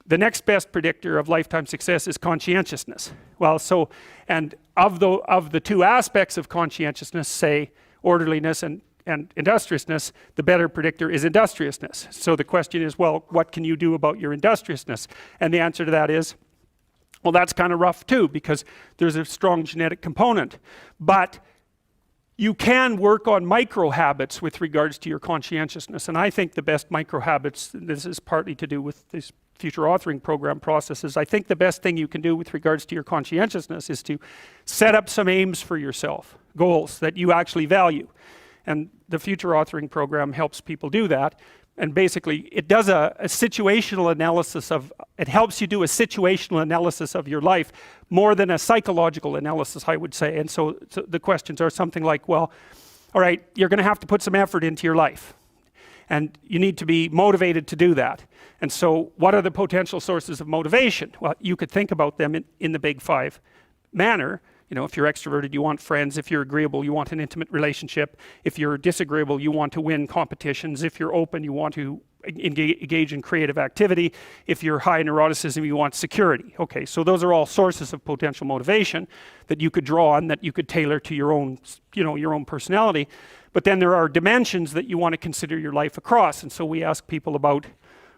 the next best predictor of lifetime success is conscientiousness. Well, so, and of the two aspects of conscientiousness, say orderliness and industriousness, the better predictor is industriousness. So the question is, well, what can you do about your industriousness? And the answer to that is, well, that's kind of rough too, because there's a strong genetic component. But you can work on micro habits with regards to your conscientiousness. And I think the best micro habits, this is partly to do with this future authoring program processes, I think the best thing you can do with regards to your conscientiousness is to set up some aims for yourself, goals that you actually value. And the future authoring program helps people do that. And basically, it does a situational analysis of, it helps you do a situational analysis of your life more than a psychological analysis, I would say. And so the questions are something like, well, all right, you're going to have to put some effort into your life. And you need to be motivated to do that. And so what are the potential sources of motivation? Well, you could think about them in the big five manner. You know, if you're extroverted, you want friends. If you're agreeable, you want an intimate relationship. If you're disagreeable, you want to win competitions. If you're open, you want to engage in creative activity. If you're high in neuroticism, you want security. Okay, so those are all sources of potential motivation that you could draw on, that you could tailor to your own, you know, your own personality. But then there are dimensions that you want to consider your life across. And so we ask people about,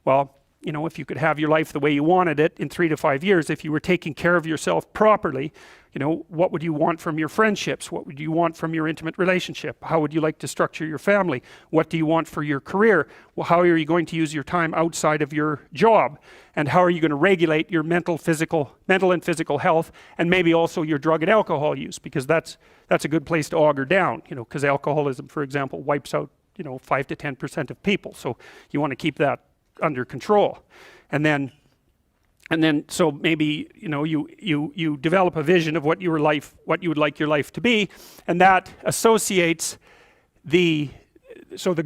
well, you know, if you could have your life the way you wanted it in 3 to 5 years, if you were taking care of yourself properly, you know, what would you want from your friendships? What would you want from your intimate relationship? How would you like to structure your family? What do you want for your career? Well, how are you going to use your time outside of your job? And how are you going to regulate your mental and physical health, and maybe also your drug and alcohol use? Because that's a good place to auger down, you know, because alcoholism, for example, wipes out, you know, 5 to 10% of people. So you want to keep that under control. And then so maybe, you know, you develop a vision of what you would like your life to be, and that associates the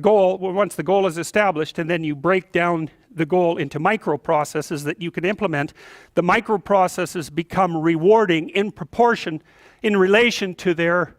goal. Well, once the goal is established, and then you break down the goal into micro processes that you can implement, the micro processes become rewarding in proportion, in relation to their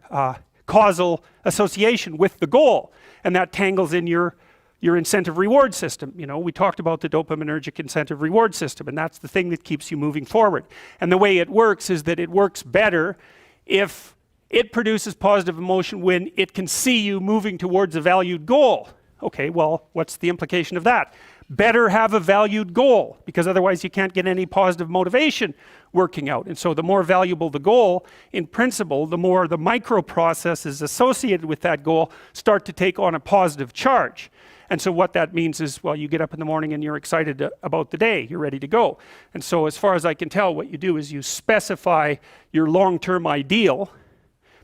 causal association with the goal, and that tangles in your incentive reward system. You know, we talked about the dopaminergic incentive reward system, and that's the thing that keeps you moving forward. And the way it works is that it works better if it produces positive emotion when it can see you moving towards a valued goal. Okay, well, what's the implication of that? Better have a valued goal, because otherwise you can't get any positive motivation working out. And so the more valuable the goal, in principle, the more the micro processes associated with that goal start to take on a positive charge. And so what that means is, well, you get up in the morning and you're excited about the day, you're ready to go. And so as far as I can tell, what you do is you specify your long-term ideal.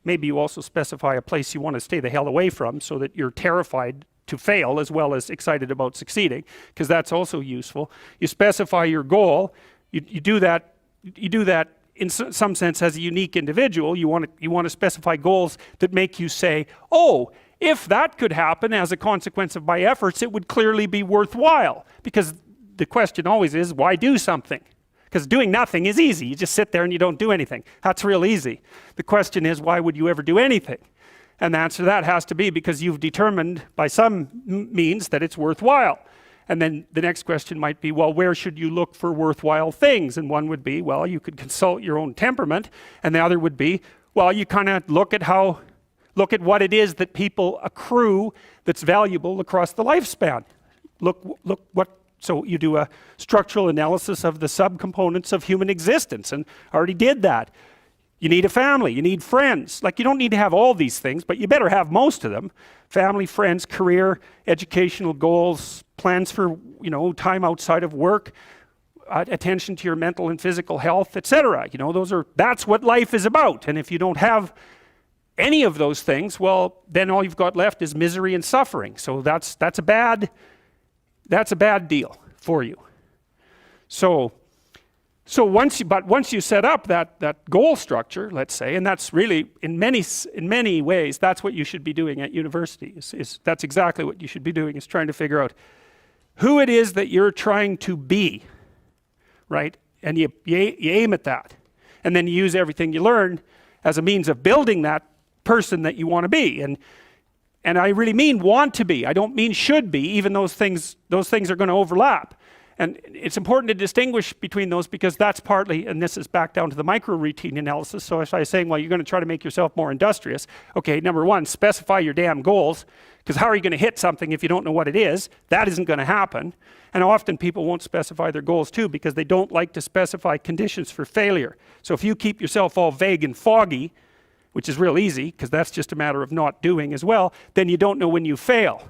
Maybe you also specify a place you want to stay the hell away from, so that you're terrified to fail as well as excited about succeeding, because that's also useful. You specify your goal. You do that in some sense as a unique individual. You want to specify goals that make you say, oh, if that could happen as a consequence of my efforts, it would clearly be worthwhile. Because the question always is, why do something? Because doing nothing is easy. You just sit there and you don't do anything. That's real easy. The question is, why would you ever do anything? And the answer to that has to be because you've determined by some means that it's worthwhile. And then the next question might be, well, where should you look for worthwhile things? And one would be, well, you could consult your own temperament. And the other would be, well, you kind of look at what it is that people accrue that's valuable across the lifespan. So you do a structural analysis of the subcomponents of human existence, and I already did that. You need a family, you need friends. Like, you don't need to have all these things, but you better have most of them. Family, friends, career, educational goals, plans for, you know, time outside of work, attention to your mental and physical health, etc. You know, that's what life is about. And if you don't have any of those things, well, then all you've got left is misery and suffering. So that's a bad deal for you. So once you set up that goal structure, let's say, and that's really in many ways that's what you should be doing at university. That's exactly what you should be doing, is trying to figure out who it is that you're trying to be, right? And you aim at that, and then you use everything you learn as a means of building that person that you want to be. And I really mean want to be. I don't mean should be, even those things are going to overlap. And it's important to distinguish between those because that's partly, and this is back down to the micro routine analysis. So if I was saying, well, you're going to try to make yourself more industrious. Okay, number one, specify your damn goals, because how are you going to hit something if you don't know what it is? That isn't going to happen. And often people won't specify their goals too because they don't like to specify conditions for failure. So if you keep yourself all vague and foggy, which is real easy because that's just a matter of not doing as well, then you don't know when you fail.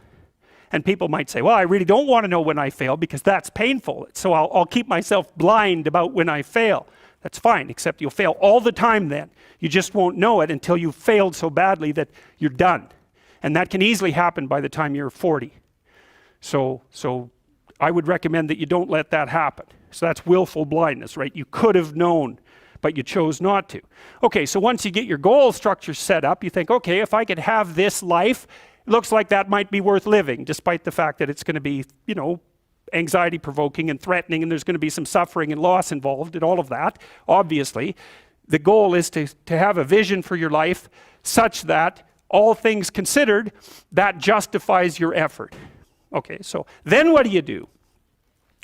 And people might say, well, I really don't want to know when I fail because that's painful. So I'll keep myself blind about when I fail. That's fine, except you'll fail all the time then. You just won't know it until you've failed so badly that you're done. And that can easily happen by the time you're 40. So I would recommend that you don't let that happen. So that's willful blindness, right? You could have known, but you chose not to. Okay, so once you get your goal structure set up, you think, okay, if I could have this life, it looks like that might be worth living, despite the fact that it's going to be, you know, anxiety provoking and threatening, and there's going to be some suffering and loss involved in all of that. Obviously, the goal is to have a vision for your life such that all things considered, that justifies your effort. Okay, so then what do?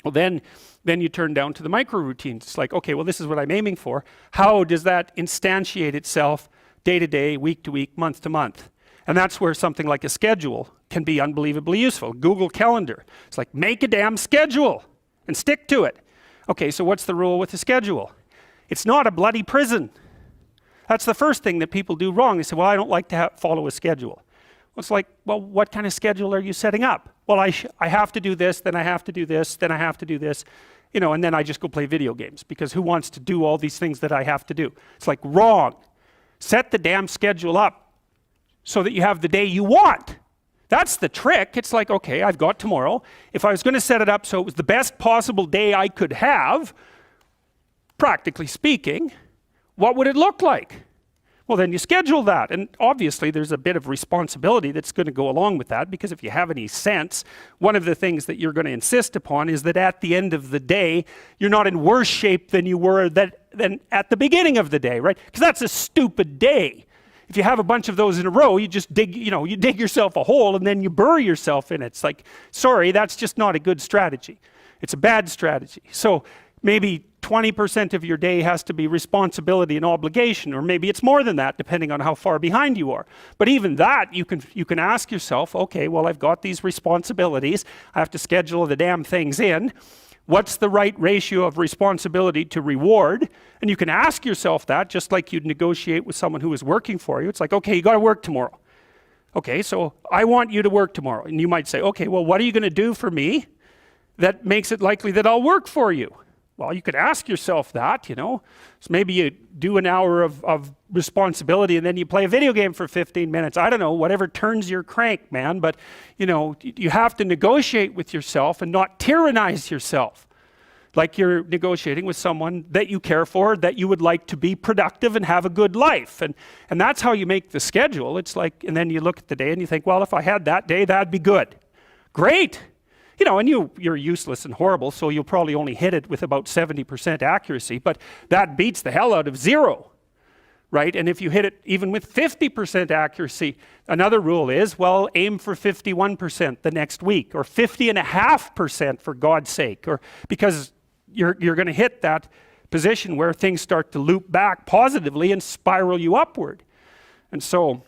Well, then you turn down to the micro routines. It's like, okay, well, this is what I'm aiming for. How does that instantiate itself day to day, week to week, month to month? And that's where something like a schedule can be unbelievably useful. Google Calendar. It's like, make a damn schedule and stick to it. Okay, so what's the rule with the schedule? It's not a bloody prison. That's the first thing that people do wrong. They say, well, I don't like to follow a schedule. Well, it's like, well, what kind of schedule are you setting up? Well, I have to do this, then I have to do this, then I have to do this, you know, and then I just go play video games because who wants to do all these things that I have to do? It's like, wrong. Set the damn schedule up so that you have the day you want. That's the trick. It's like, okay, I've got tomorrow. If I was going to set it up so it was the best possible day I could have, practically speaking, what would it look like? Well, then you schedule that. And obviously there's a bit of responsibility that's going to go along with that, because if you have any sense, one of the things that you're going to insist upon is that at the end of the day, you're not in worse shape than you were than at the beginning of the day, right? Because that's a stupid day. If you have a bunch of those in a row, you just dig yourself a hole and then you bury yourself in it. It's like, sorry, that's just not a good strategy. It's a bad strategy. So maybe 20% of your day has to be responsibility and obligation, or maybe it's more than that, depending on how far behind you are. But even that, you can ask yourself, okay, well, I've got these responsibilities. I have to schedule the damn things in. What's the right ratio of responsibility to reward? And you can ask yourself that just like you'd negotiate with someone who is working for you. It's like, okay, you got to work tomorrow. Okay, so I want you to work tomorrow. And you might say, okay, well, what are you going to do for me that makes it likely that I'll work for you? Well, you could ask yourself that, you know. So maybe you do an hour of responsibility and then you play a video game for 15 minutes. I don't know, whatever turns your crank, man. But, you know, you have to negotiate with yourself and not tyrannize yourself. Like you're negotiating with someone that you care for, that you would like to be productive and have a good life. And that's how you make the schedule. It's like, and then you look at the day and you think, well, if I had that day, that'd be good. Great. You know, and you're useless and horrible, so you'll probably only hit it with about 70% accuracy, but that beats the hell out of 0, right? And if you hit it even with 50% accuracy, another rule is, well, aim for 51% the next week, or 50.5% for God's sake, or because you're going to hit that position where things start to loop back positively and spiral you upward. And so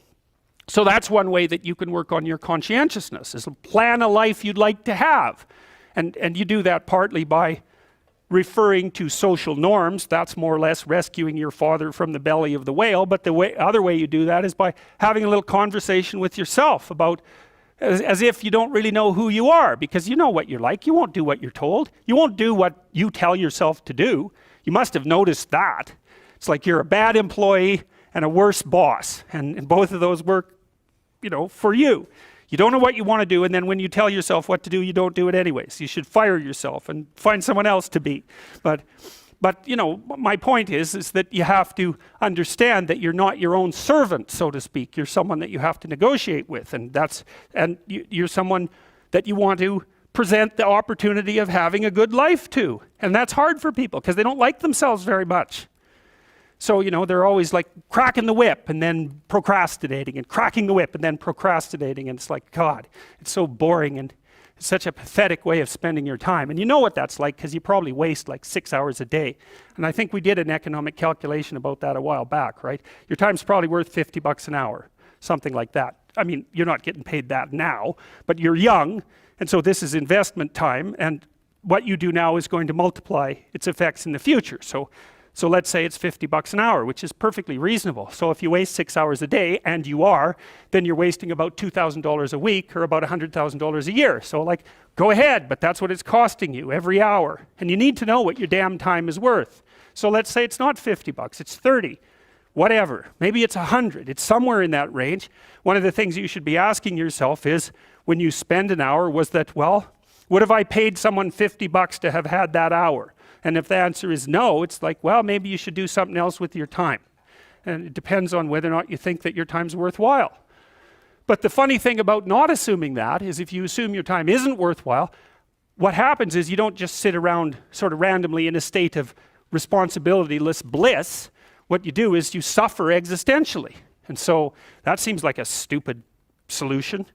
that's one way that you can work on your conscientiousness, is to plan a life you'd like to have. And you do that partly by referring to social norms. That's more or less rescuing your father from the belly of the whale. But the other way you do that is by having a little conversation with yourself about, as if you don't really know who you are, because you know what you're like. You won't do what you're told. You won't do what you tell yourself to do. You must have noticed that. It's like you're a bad employee and a worse boss. And both of those work, you know, for you. You don't know what you want to do, and then when you tell yourself what to do, you don't do it anyways. You should fire yourself and find someone else to be. But you know, my point is that you have to understand that you're not your own servant, so to speak. You're someone that you have to negotiate with, and you're someone that you want to present the opportunity of having a good life to. And that's hard for people because they don't like themselves very much. So, you know, they're always like cracking the whip and then procrastinating, and cracking the whip and then procrastinating. And it's like, God, it's so boring and It's such a pathetic way of spending your time. And you know what that's like, because you probably waste like 6 hours a day. And I think we did an economic calculation about that a while back, right? Your time's probably worth 50 bucks an hour, something like that. I mean, you're not getting paid that now, but you're young, and so this is investment time, and what you do now is going to multiply its effects in the future. So let's say it's 50 bucks an hour, which is perfectly reasonable. So if you waste 6 hours a day, and you are, then you're wasting about $2,000 a week, or about $100,000 a year. So like, go ahead, but that's what it's costing you every hour. And you need to know what your damn time is worth. So let's say it's not 50 bucks, it's 30. Whatever, maybe it's 100, it's somewhere in that range. One of the things you should be asking yourself is, when you spend an hour, was that, well, would have I paid someone 50 bucks to have had that hour? And if the answer is no, it's like, well, maybe you should do something else with your time. And it depends on whether or not you think that your time's worthwhile. But the funny thing about not assuming that is, if you assume your time isn't worthwhile, what happens is you don't just sit around sort of randomly in a state of responsibilityless bliss. What you do is you suffer existentially. And so that seems like a stupid solution.